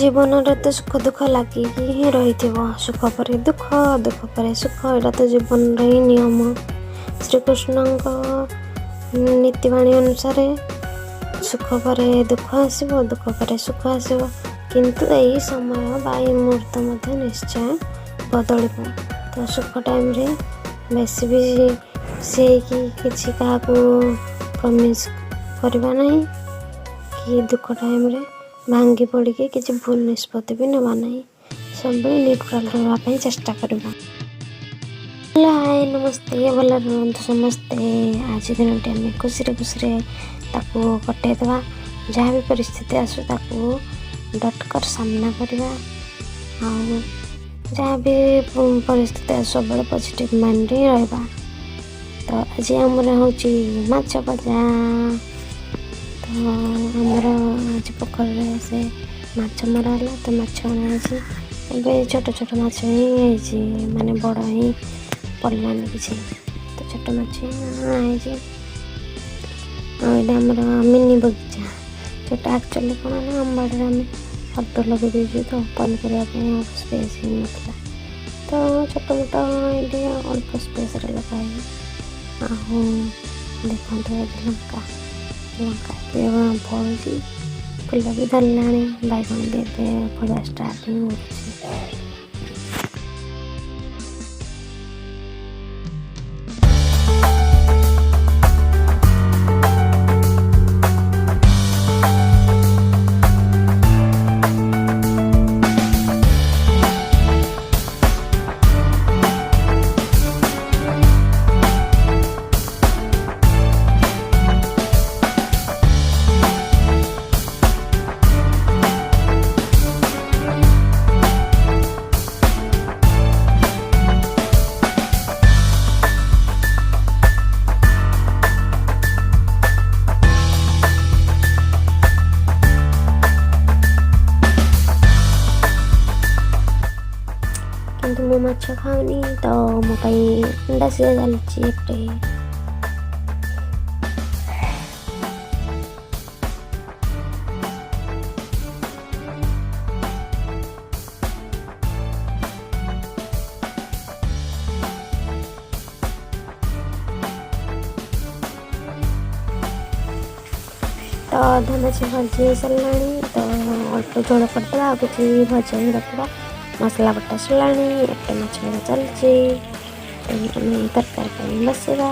जीवन रे तो सुख दुख लगी ही रही सुख पर दुख दुख पर सुख एटा तो जीवन रे ही नियम। श्रीकृष्ण नीतिवाणी अनुसार सुख पर दुख आसब दुख पर सुख आसब किंतु यही समय बाई मुहूर्त मध्य निश्चय बदल। तो सुख टाइम रे बेसी भी से किसी क्या प्रमिश करवा नहीं कि दुख टाइम रे भांगी पड़ के किसी भूल निष्पत्ति भी नेवा नहीं सब न्यूट्राल रही चेष्टा करवा। हाय नमस्ते भल रुहतु समस्ते। आज दिन टी आम खुशी खुशी कटेदवा जहाँ भी परिस्थिति आसू डटकर सामना करवा। जहाँ भी परिस्थिति आसू सब पॉजिटिव माइंड ही रहा। तो आज आमर हूँ माछ भजा। तो आमर आज पोखर से माछ मराला तो माछ अणाई ए छोट छोट माछ ही माने बड़ ही पड़लानी किसी तो छोट माछ अणाई। आमर मिनी बगीचा छोट एक्चुअली कौन ना आम बाड़े आम हट लगे दीजिए तो पनीपरिया स्पेस ही नाला तो छोट मोट ये अल्प स्पेस लगाई। देखो लंका लंका फल फुल भी धरला बैगन भी फड़ा स्टार्टिंग हो। किंतु मो माछ खाऊनी तो मो अंडा सीधा चलती तो अधा माछ भाजी सारा तो अल्प झोल करदे किसी भजा ही रखा। मसला बटा सलाणी एक माछ चलती तरकारी बसवा।